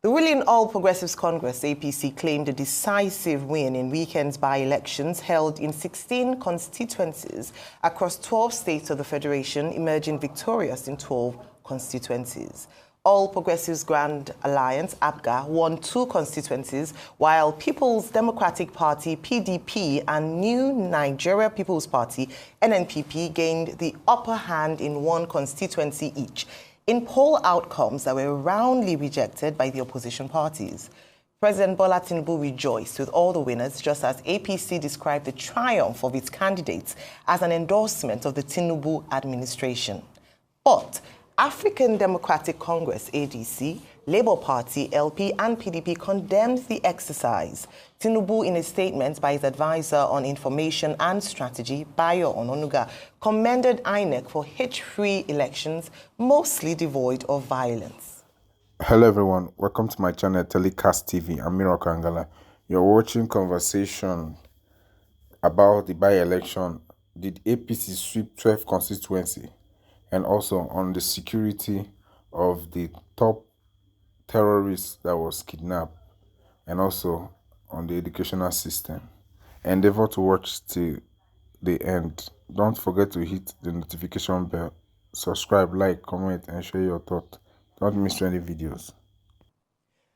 The ruling All Progressives Congress, APC, claimed a decisive win in weekend's by-elections held in 16 constituencies across 12 states of the Federation, emerging victorious in 12 constituencies. All Progressives Grand Alliance, APGA, won 2 constituencies, while People's Democratic Party, PDP, and New Nigeria People's Party, NNPP, gained the upper hand in 1 constituency each, in poll outcomes that were roundly rejected by the opposition parties. President Bola Tinubu rejoiced with all the winners, just as APC described the triumph of its candidates as an endorsement of the Tinubu administration. But African Democratic Congress, ADC, Labour Party, LP, and PDP condemned the exercise. Tinubu, in a statement by his advisor on information and strategy, Bayo Ononuga, commended INEC for hitch-free elections, mostly devoid of violence. Hello everyone, welcome to my channel Telecast TV. I'm Miro Kangala. You're watching conversation about the by-election. Did APC sweep 12 constituency? And also on the security of the top terrorist that was kidnapped, and also on the educational system. Endeavor to watch till the end. Don't forget to hit the notification bell, subscribe, like, comment, and share your thoughts. Don't miss any videos.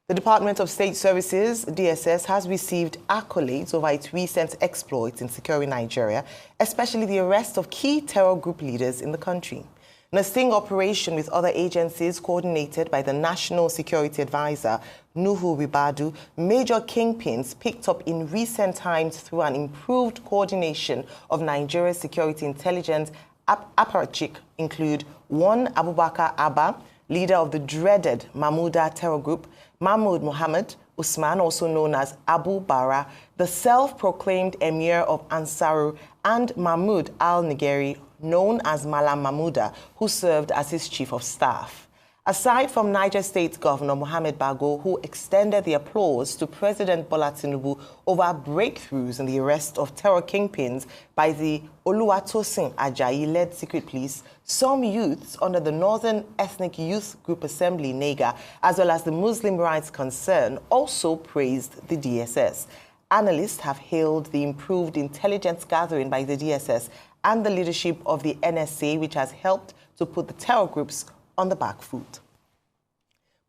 The Department of State Services, DSS, has received accolades over its recent exploits in securing Nigeria, especially the arrest of key terror group leaders in the country. In a sting operation with other agencies coordinated by the National Security Advisor, Nuhu Ribadu, major kingpins picked up in recent times through an improved coordination of Nigeria's security intelligence apparatchik include 1. Abubakar Abba, leader of the dreaded Mahmuda terror group; Mahmoud Mohammed Usman, also known as Abu Bara, the self-proclaimed emir of Ansaru; and Mahmoud al-Nigeri, known as Malam Mahmuda, who served as his chief of staff. Aside from Niger State Governor Mohamed Bago, who extended the applause to President Bola Tinubu over breakthroughs in the arrest of terror kingpins by the Oluwatosin Ajayi-led secret police, some youths under the Northern Ethnic Youth Group Assembly, NEGA, as well as the Muslim Rights Concern, also praised the DSS. Analysts have hailed the improved intelligence gathering by the DSS and the leadership of the NSA, which has helped to put the terror groups on the back foot.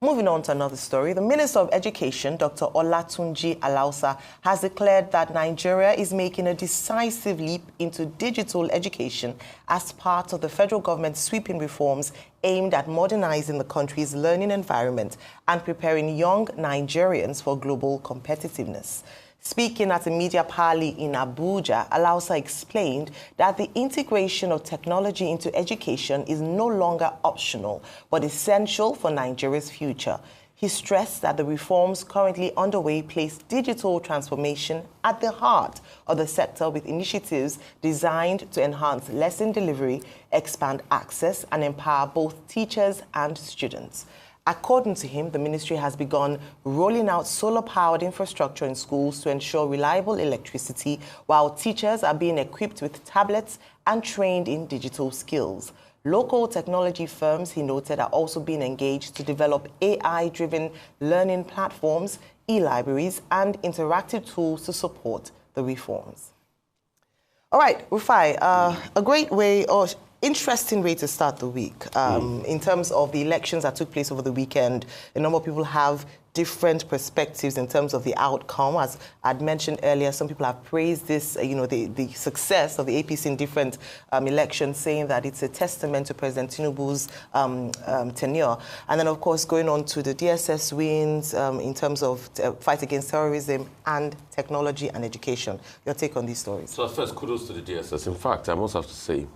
Moving on to another story, the Minister of Education, Dr. Olatunji Alausa, has declared that Nigeria is making a decisive leap into digital education as part of the federal government's sweeping reforms aimed at modernizing the country's learning environment and preparing young Nigerians for global competitiveness. Speaking at a media parley in Abuja, Alausa explained that the integration of technology into education is no longer optional, but essential for Nigeria's future. He stressed that the reforms currently underway place digital transformation at the heart of the sector, with initiatives designed to enhance lesson delivery, expand access, and empower both teachers and students. According to him, the ministry has begun rolling out solar-powered infrastructure in schools to ensure reliable electricity, while teachers are being equipped with tablets and trained in digital skills. Local technology firms, he noted, are also being engaged to develop AI-driven learning platforms, e-libraries, and interactive tools to support the reforms. All right, Rufai, a great way, or interesting way to start the week. In terms of the elections that took place over the weekend, a number of people have different perspectives in terms of the outcome. As I'd mentioned earlier, some people have praised this, the success of the APC in different elections, saying that it's a testament to President Tinubu's tenure. And then, of course, going on to the DSS wins in terms of fight against terrorism and technology and education. Your take on these stories? So first, kudos to the DSS. In fact, I must have to say,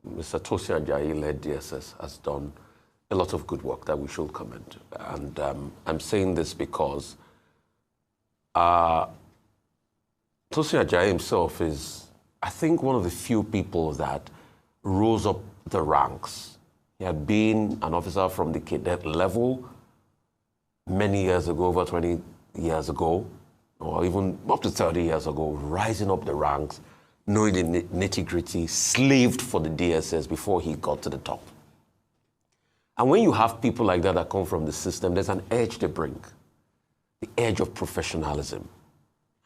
Mr. Tosin Ajayi-led DSS has done a lot of good work that we should commend. And I'm saying this because Tosin Ajayi himself is, I think, one of the few people that rose up the ranks. He had been an officer from the cadet level many years ago, over 20 years ago, or even up to 30 years ago, rising up the ranks, knowing the nitty-gritty, slaved for the DSS before he got to the top. And when you have people like that come from the system, there's an edge they bring, the edge of professionalism.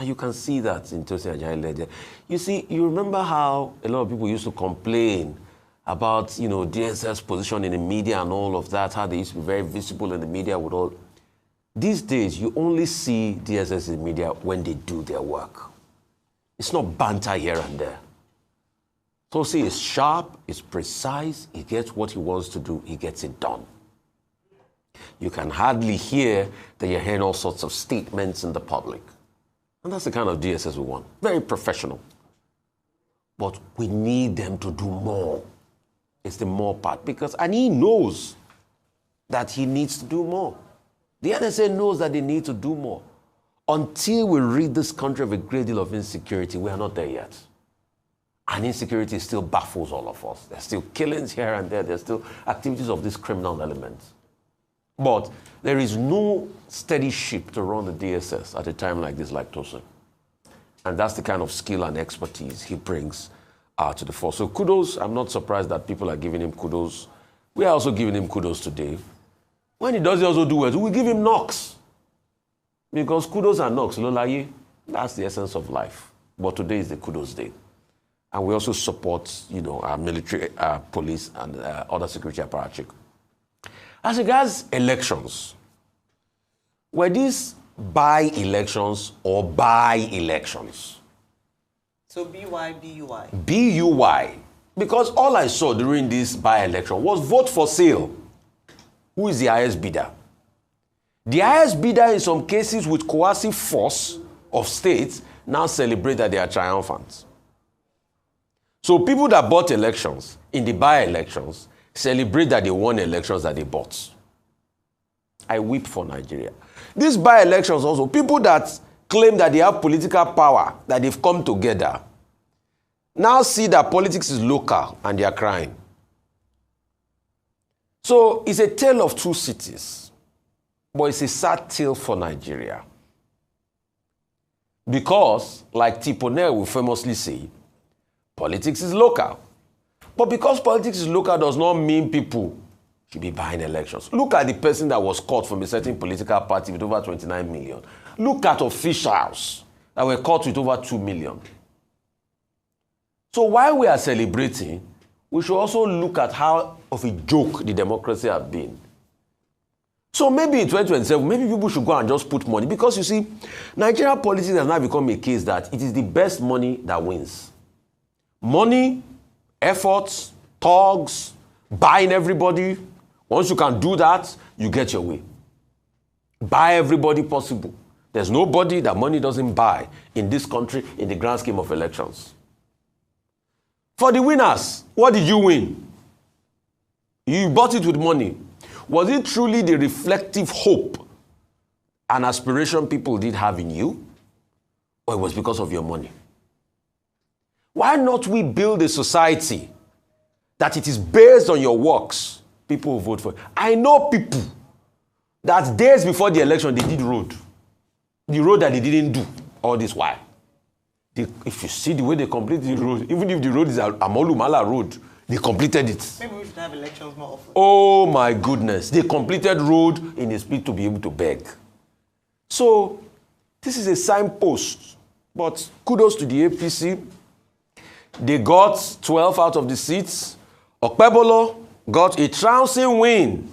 And you can see that in Tosin Ajayi. You see, you remember how a lot of people used to complain about, DSS position in the media and all of that, how they used to be very visible in the media with all. These days, you only see DSS in the media when they do their work. It's not banter here and there. Tosin is sharp, is precise, he gets what he wants to do, he gets it done. You can hardly hear that you're hearing all sorts of statements in the public. And that's the kind of DSS we want. Very professional. But we need them to do more. It's the more part. And he knows that he needs to do more. The NSA knows that they need to do more. Until we rid this country of a great deal of insecurity, we are not there yet. And insecurity still baffles all of us. There's still killings here and there. There's still activities of these criminal elements. But there is no steady ship to run the DSS at a time like this, like Tosin. And that's the kind of skill and expertise he brings to the force. So kudos. I'm not surprised that people are giving him kudos. We are also giving him kudos today. When he does also do well, we give him knocks. Because kudos and knocks, Lolaye, that's the essence of life. But today is the kudos day. And we also support, our military, police, and other security apparatus. As regards elections, were these by-elections or by-elections? So B-Y, B-U-Y. B-U-Y. Because all I saw during this by-election was vote for sale. Who is the highest bidder? The highest bidder in some cases with coercive force of states now celebrate that they are triumphant. So people that bought elections in the by-elections celebrate that they won elections that they bought. I weep for Nigeria. These by-elections also, people that claim that they have political power, that they've come together, now see that politics is local and they are crying. So it's a tale of two cities, but it's a sad tale for Nigeria. Because, like Tiponel will famously say, politics is local. But because politics is local does not mean people should be buying elections. Look at the person that was caught from a certain political party with over 29 million. Look at officials that were caught with over 2 million. So while we are celebrating, we should also look at how of a joke the democracy has been. So maybe in 2027, maybe people should go and just put money. Because you see, Nigerian politics has now become a case that it is the best money that wins. Money, efforts, thugs, buying everybody. Once you can do that, you get your way. Buy everybody possible. There's nobody that money doesn't buy in this country in the grand scheme of elections. For the winners, what did you win? You bought it with money. Was it truly the reflective hope and aspiration people did have in you? Or it was because of your money? Why not we build a society that it is based on your works? People will vote for it. I know people that days before the election, they did road. The road that they didn't do all this while. If you see the way they completed the road, even if the road is a Amolumala road, they completed it. Maybe we should have elections more often. Oh my goodness. They completed road in a speed to be able to beg. So, this is a signpost. But kudos to the APC. They got 12 out of the seats. Okpebolo got a trouncing win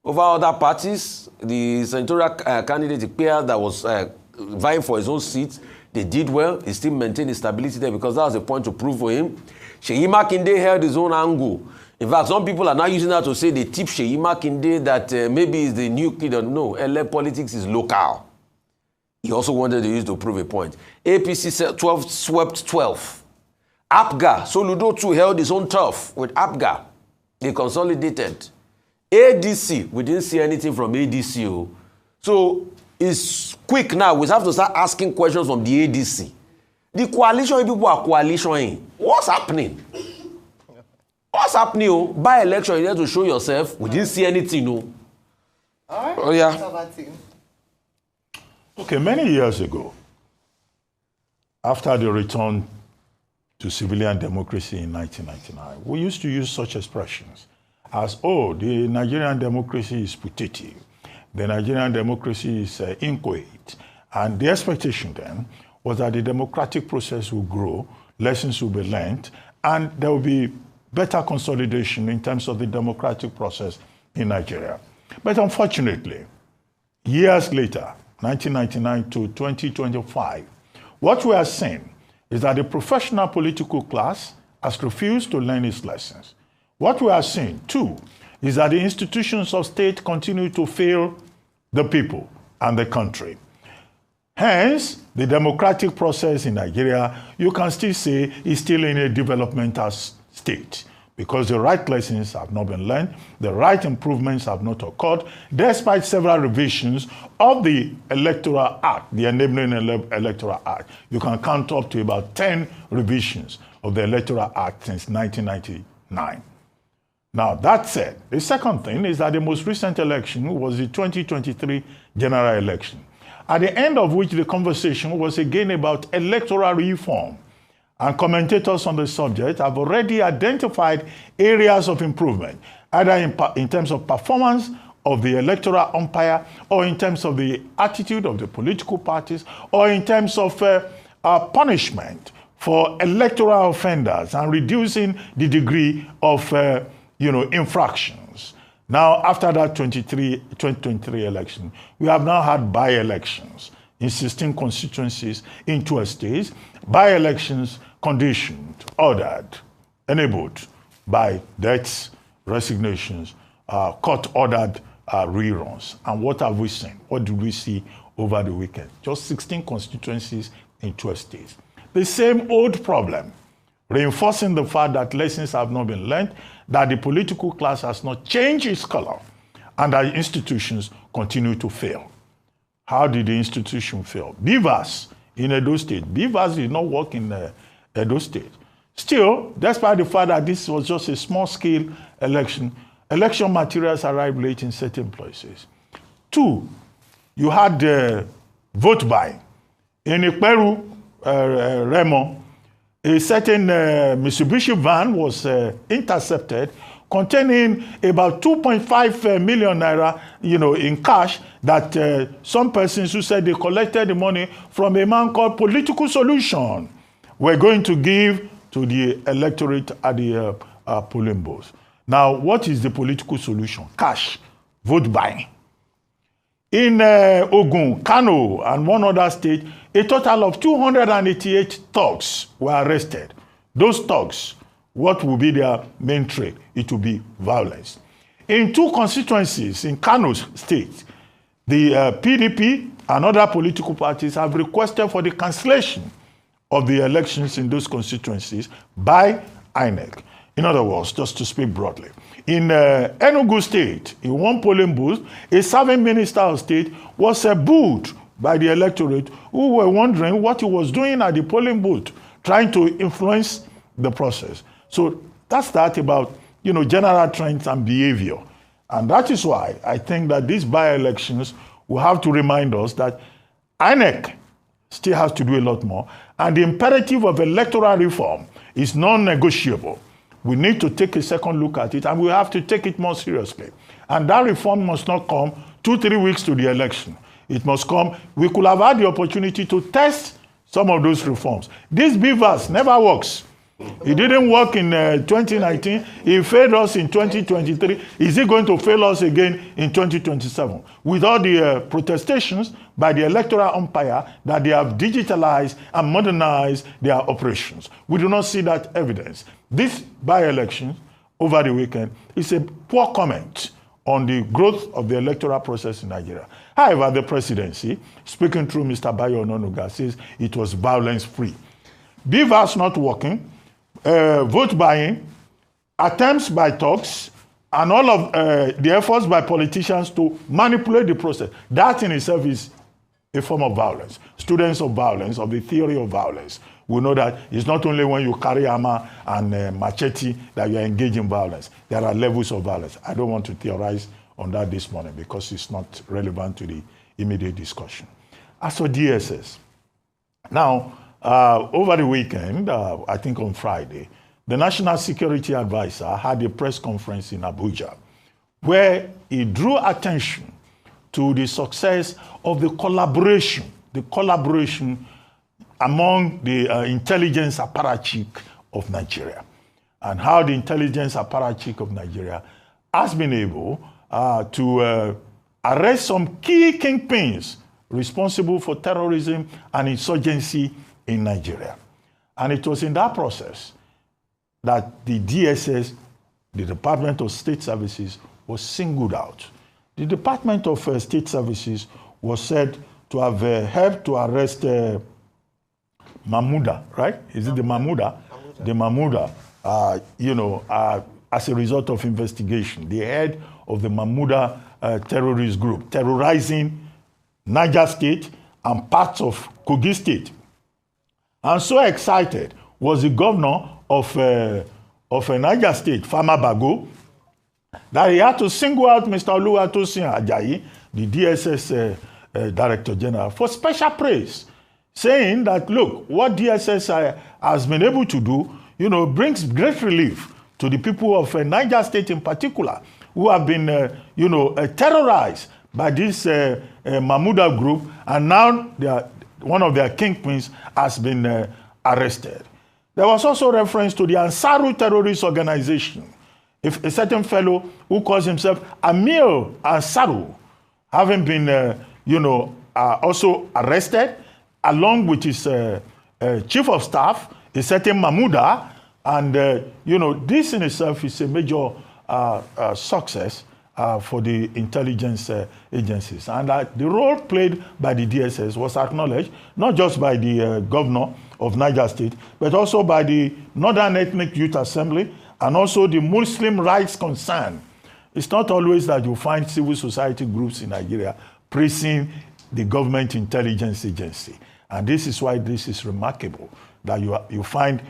over other parties. The senatorial candidate, Ikpea, that was vying for his own seat, they did well. He still maintained his stability there because that was a point to prove for him. Seyi Makinde held his own angle. In fact, some people are now using that to say they tip Seyi Makinde that maybe he's the new kid. No, LA politics is local. He also wanted to use to prove a point. APC 12 swept 12. APGA, Soludo too held his own turf with APGA. They consolidated. ADC, we didn't see anything from ADC. So it's quick now. We have to start asking questions from the ADC. The coalition people are coalitioning. What's happening? What's happening? By election, you have to show yourself. We didn't see anything. All right. Oh, yeah. Okay, many years ago, after the return to civilian democracy in 1999, we used to use such expressions as, oh, the Nigerian democracy is putative. The Nigerian democracy is inchoate. And the expectation then was that the democratic process will grow, lessons will be learned, and there will be better consolidation in terms of the democratic process in Nigeria. But unfortunately, years later, 1999 to 2025, what we are seeing is that the professional political class has refused to learn its lessons. What we are seeing, too, is that the institutions of state continue to fail the people and the country. Hence, the democratic process in Nigeria, you can still say, is still in a developmental state because the right lessons have not been learned, the right improvements have not occurred, despite several revisions of the Electoral Act, the Enabling Electoral Act. You can count up to about 10 revisions of the Electoral Act since 1999. Now, that said, the second thing is that the most recent election was the 2023 general election, at the end of which the conversation was again about electoral reform. And commentators on the subject have already identified areas of improvement, either in terms of performance of the electoral umpire, or in terms of the attitude of the political parties, or in terms of punishment for electoral offenders and reducing the degree of infractions. Now, after that 2023 election, we have now had by-elections in 16 constituencies in 12 states, by-elections conditioned, ordered, enabled by deaths, resignations, court-ordered reruns. And what have we seen? What did we see over the weekend? Just 16 constituencies in 12 states. The same old problem, reinforcing the fact that lessons have not been learned, that the political class has not changed its color, and that institutions continue to fail. How did the institution fail? Beavers in Edo State. Beavers did not work in Edo State. Still, despite the fact that this was just a small-scale election, election materials arrived late in certain places. 2, you had vote buying. In Ikperu, Remo, a certain Mitsubishi van was intercepted containing about 2.5 million naira, in cash that some persons who said they collected the money from a man called Political Solution were going to give to the electorate at the polling booths. Now, what is the political solution? Cash, vote buying. In Ogun, Kano, and one other state, a total of 288 thugs were arrested. Those thugs, what will be their main trade? It will be violence. In 2 constituencies in Kano State, the PDP and other political parties have requested for the cancellation of the elections in those constituencies by INEC. In other words, just to speak broadly, in Enugu State, in one polling booth, a serving minister of state was booed by the electorate who were wondering what he was doing at the polling booth, trying to influence the process. So that's that about, general trends and behavior. And that is why I think that these by-elections will have to remind us that INEC still has to do a lot more, and the imperative of electoral reform is non-negotiable. We need to take a second look at it, and we have to take it more seriously. And that reform must not come 2-3 weeks to the election. It must come. We could have had the opportunity to test some of those reforms. This beavers never works. It didn't work in 2019. It failed us in 2023. Is it going to fail us again in 2027? With all the protestations by the electoral umpire that they have digitalized and modernized their operations. We do not see that evidence. This by-election over the weekend is a poor comment on the growth of the electoral process in Nigeria. However, the presidency, speaking through Mr. Bayo Ononuga, says it was violence-free. Beavers not working, vote buying, attempts by talks, and all of the efforts by politicians to manipulate the process. That in itself is a form of violence. Students of violence, of the theory of violence, we know that it's not only when you carry hammer and machete that you are engaged in violence. There are levels of violence. I don't want to theorize on that this morning because it's not relevant to the immediate discussion. As for DSS, now, over the weekend, I think on Friday, the National Security Advisor had a press conference in Abuja where he drew attention to the success of the collaboration among the intelligence apparatchik of Nigeria, and how the intelligence apparatchik of Nigeria has been able to arrest some key kingpins responsible for terrorism and insurgency in Nigeria. And it was in that process that the DSS, the Department of State Services, was singled out. The Department of State Services was said to have helped to arrest Mahmouda, right? Is it the Mahmouda? The Mahmouda, as a result of investigation, the head of the Mahmouda terrorist group, terrorizing Niger State and parts of Kogi State. And so excited was the governor of Niger State, Farmer Bago, that he had to single out Mr. Oluwatosin Ajayi, the DSS Director General, for special praise, saying that, look, what DSS has been able to do, brings great relief to the people of Niger State in particular, who have been, terrorized by this Mahmouda group, and now one of their kingpins has been arrested. There was also reference to the Ansaru terrorist organization. If a certain fellow who calls himself Amir Ansaru, having been, also arrested, along with his chief of staff, a certain Mahmouda, and, this in itself is a major success for the intelligence agencies. And the role played by the DSS was acknowledged, not just by the governor of Niger State, but also by the Northern Ethnic Youth Assembly and also the Muslim Rights Concern. It's not always that you find civil society groups in Nigeria praising the government intelligence agency. And this is why this is remarkable, that you find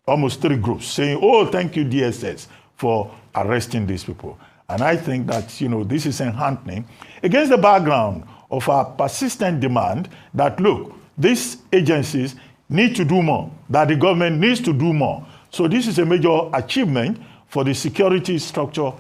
almost 3 groups saying, oh, thank you, DSS, for arresting these people. And I think that, this is enhancing against the background of our persistent demand that, look, these agencies need to do more, that the government needs to do more. So this is a major achievement for the security structure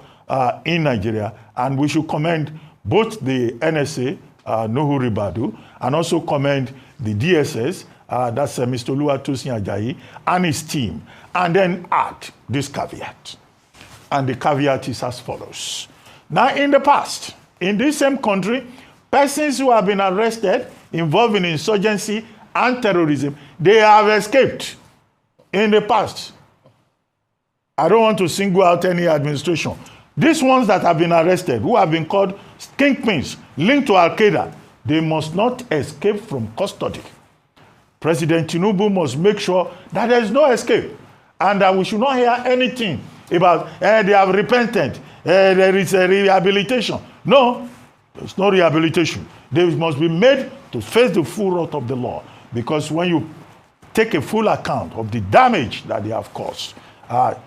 in Nigeria. And we should commend both the NSA, Nuhu Ribadu, and also commend the DSS, that's Mr. Oluwatosin Ajayi, and his team. And then add this caveat. And the caveat is as follows. Now, in the past, in this same country, persons who have been arrested involved in insurgency and terrorism, they have escaped in the past. I don't want to single out any administration. These ones that have been arrested, who have been called kingpins, linked to Al-Qaeda, they must not escape from custody. President Tinubu must make sure that there is no escape, and that we should not hear anything about they have repented, there is a rehabilitation. No, there's no rehabilitation. They must be made to face the full wrath of the law, because when you take a full account of the damage that they have caused,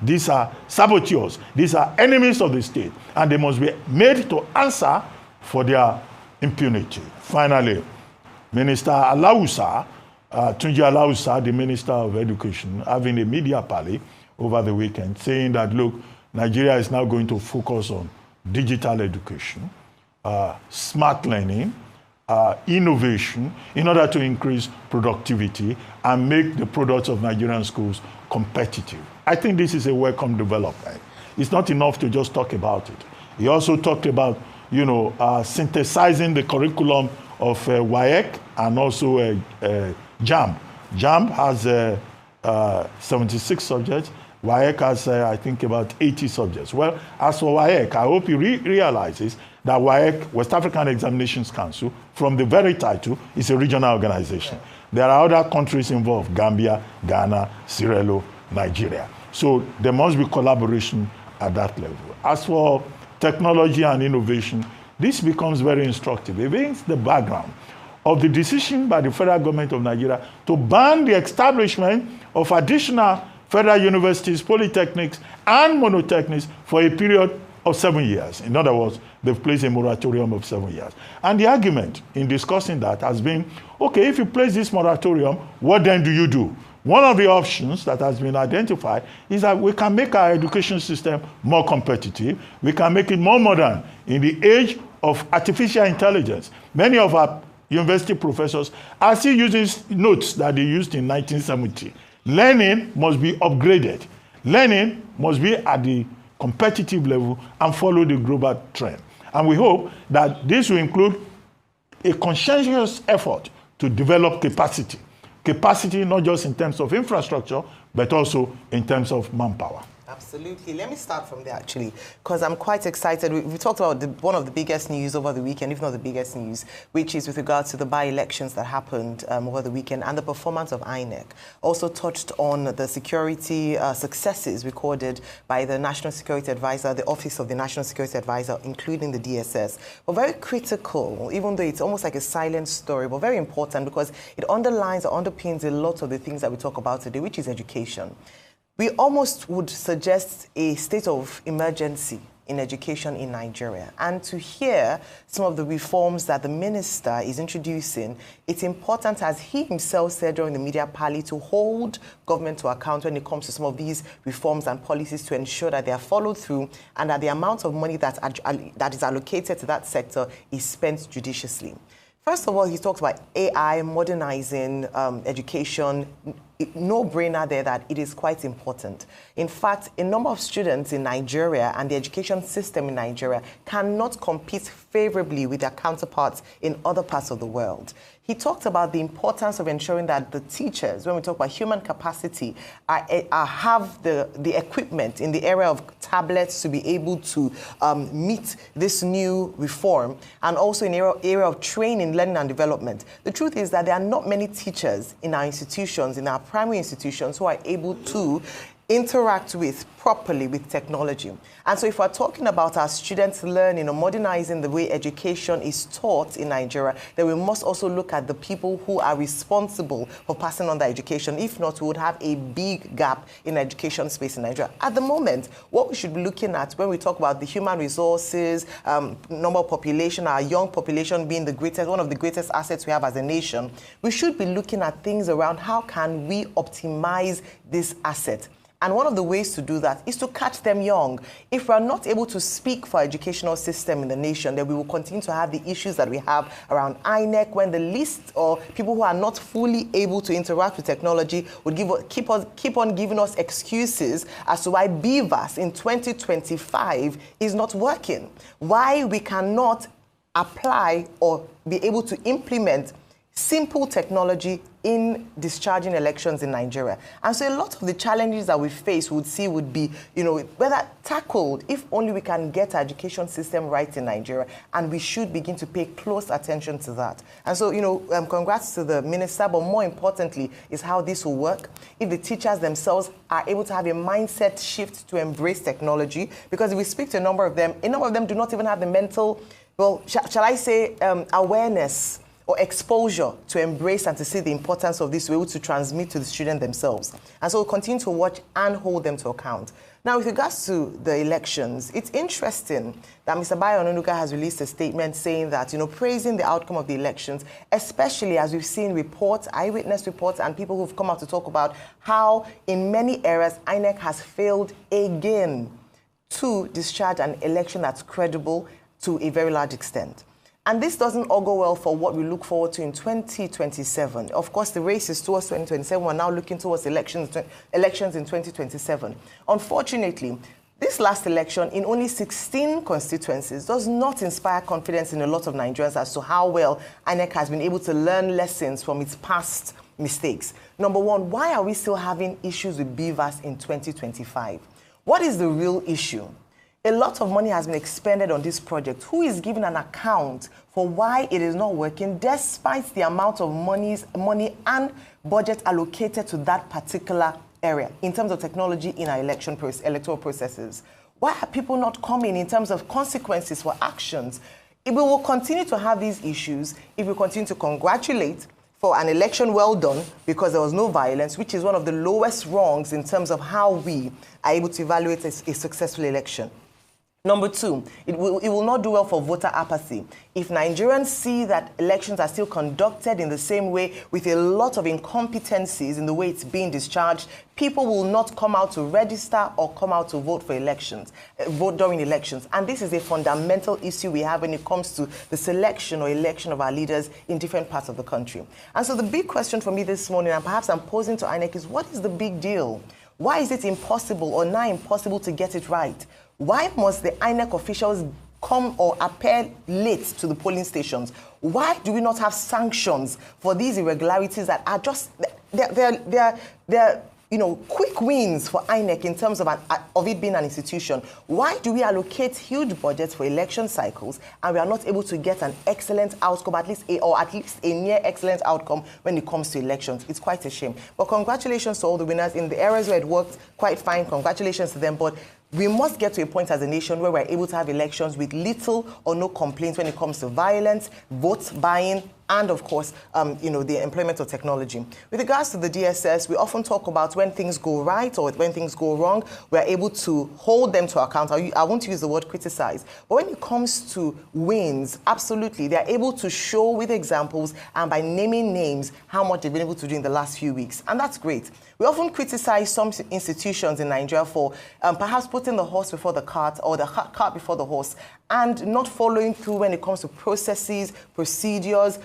these are saboteurs, these are enemies of the state, and they must be made to answer for their impunity. Finally, Minister Alausa, Tunji Alausa, the Minister of Education, having a media parley over the weekend, saying that, look, Nigeria is now going to focus on digital education, smart learning, innovation, in order to increase productivity and make the products of Nigerian schools competitive. I think this is a welcome development. It's not enough to just talk about it. He also talked about, synthesizing the curriculum of WAEC and also JAMB. JAMB has 76 subjects. WAEC has, I think, about 80 subjects. Well, as for WAEC, I hope he realizes that WAEC, West African Examinations Council, from the very title, is a regional organization. There are other countries involved: Gambia, Ghana, Sierra Leone, Nigeria. So there must be collaboration at that level. As for technology and innovation, this becomes very instructive against the background of the decision by the federal government of Nigeria to ban the establishment of additional federal universities, polytechnics, and monotechnics for a period of 7 years. In other words, they've placed a moratorium of 7 years. And the argument in discussing that has been, okay, if you place this moratorium, what then do you do? One of the options that has been identified is that we can make our education system more competitive. We can make it more modern in the age of artificial intelligence. Many of our university professors are still using notes that they used in 1970. Learning must be upgraded. Learning must be at the competitive level and follow the global trend. And we hope that this will include a conscientious effort to develop capacity. Capacity not just in terms of infrastructure, but also in terms of manpower. Absolutely. Let me start from there, actually, because I'm quite excited. We talked about one of the biggest news over the weekend, if not the biggest news, which is with regards to the by-elections that happened over the weekend and the performance of INEC. Also touched on the security successes recorded by the National Security Advisor, the Office of the National Security Advisor, including the DSS. But very critical, even though it's almost like a silent story, but very important because it underlines or underpins a lot of the things that we talk about today, which is education. We almost would suggest a state of emergency in education in Nigeria. And to hear some of the reforms that the minister is introducing, it's important, as he himself said during the media parley, to hold government to account when it comes to some of these reforms and policies to ensure that they are followed through and that the amount of money that is allocated to that sector is spent judiciously. First of all, he talks about AI modernizing education. No-brainer there that it is quite important. In fact, a number of students in Nigeria and the education system in Nigeria cannot compete favorably with their counterparts in other parts of the world. He talked about the importance of ensuring that the teachers, when we talk about human capacity, have the equipment in the area of tablets to be able to meet this new reform, and also in the area of training, learning and development. The truth is that there are not many teachers in our institutions, in our primary institutions, who are able to interact with properly with technology. And so if we're talking about our students learning or modernizing the way education is taught in Nigeria, then we must also look at the people who are responsible for passing on the education. If not, we would have a big gap in education space in Nigeria. At the moment, what we should be looking at when we talk about the human resources, number of population, our young population being one of the greatest assets we have as a nation, we should be looking at things around how can we optimize this asset. And one of the ways to do that is to catch them young. If we're not able to speak for our educational system in the nation, then we will continue to have the issues that we have around INEC, when the list or people who are not fully able to interact with technology would keep on giving us excuses as to why BVAS in 2025 is not working, why we cannot apply or be able to implement simple technology in discharging elections in Nigeria. And so a lot of the challenges that we face would be, whether tackled, if only we can get our education system right in Nigeria, and we should begin to pay close attention to that. And so, congrats to the minister, but more importantly is how this will work. If the teachers themselves are able to have a mindset shift to embrace technology, because if we speak to a number of them do not even have the mental, shall I say, awareness or exposure to embrace and to see the importance of this, to be able to transmit to the students themselves. And so we'll continue to watch and hold them to account. Now, with regards to the elections, it's interesting that Mr. Bayo Ononuga has released a statement saying that, praising the outcome of the elections, especially as we've seen reports, eyewitness reports, and people who've come out to talk about how in many areas INEC has failed again to discharge an election that's credible to a very large extent. And this doesn't all go well for what we look forward to in 2027. Of course, the race is towards 2027. We're now looking towards elections in 2027. Unfortunately, this last election in only 16 constituencies does not inspire confidence in a lot of Nigerians as to how well INEC has been able to learn lessons from its past mistakes. Number one, why are we still having issues with BVAS in 2025? What is the real issue? A lot of money has been expended on this project. Who is giving an account for why it is not working, despite the amount of money and budget allocated to that particular area in terms of technology in our electoral processes? Why are people not coming in terms of consequences for actions? If we will continue to have these issues, if we continue to congratulate for an election well done because there was no violence, which is one of the lowest rungs in terms of how we are able to evaluate a successful election. Number two, it will not do well for voter apathy. If Nigerians see that elections are still conducted in the same way with a lot of incompetencies in the way it's being discharged, people will not come out to register or come out to vote for elections, vote during elections. And this is a fundamental issue we have when it comes to the selection or election of our leaders in different parts of the country. And so the big question for me this morning, and perhaps I'm posing to INEC, is what is the big deal? Why is it impossible or now impossible to get it right? Why must the INEC officials come or appear late to the polling stations? Why do we not have sanctions for these irregularities that are just, they're quick wins for INEC in terms of it being an institution? Why do we allocate huge budgets for election cycles and we are not able to get an excellent outcome, at least a near excellent outcome when it comes to elections? It's quite a shame. But congratulations to all the winners. In the areas where it worked quite fine, congratulations to them. But we must get to a point as a nation where we're able to have elections with little or no complaints when it comes to violence, vote buying, and of course, the employment of technology. With regards to the DSS, we often talk about when things go right or when things go wrong, we're able to hold them to account. I won't use the word criticize, but when it comes to wins, absolutely, they're able to show with examples and by naming names how much they've been able to do in the last few weeks, and that's great. We often criticize some institutions in Nigeria for perhaps putting the horse before the cart or the cart before the horse and not following through when it comes to processes, procedures,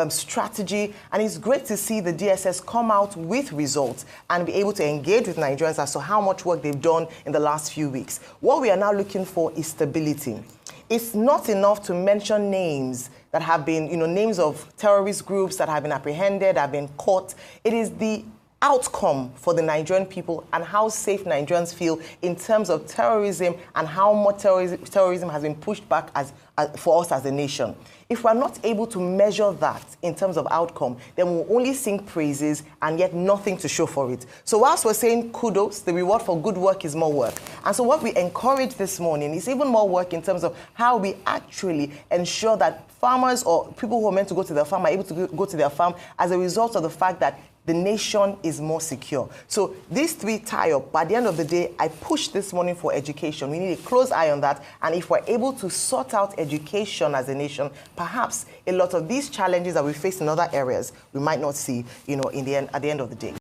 strategy. And it's great to see the DSS come out with results and be able to engage with Nigerians as to how much work they've done in the last few weeks. What we are now looking for is stability. It's not enough to mention names that have been, names of terrorist groups that have been apprehended, have been caught. It is the outcome for the Nigerian people and how safe Nigerians feel in terms of terrorism and how much terrorism has been pushed back for us as a nation. If we're not able to measure that in terms of outcome, then we'll only sing praises and yet nothing to show for it. So whilst we're saying kudos, the reward for good work is more work. And so what we encourage this morning is even more work in terms of how we actually ensure that farmers or people who are meant to go to their farm are able to go to their farm as a result of the fact that the nation is more secure. So these three tie up. By the end of the day, I push this morning for education. We need a close eye on that. And if we're able to sort out education as a nation, perhaps a lot of these challenges that we face in other areas, we might not see, at the end of the day.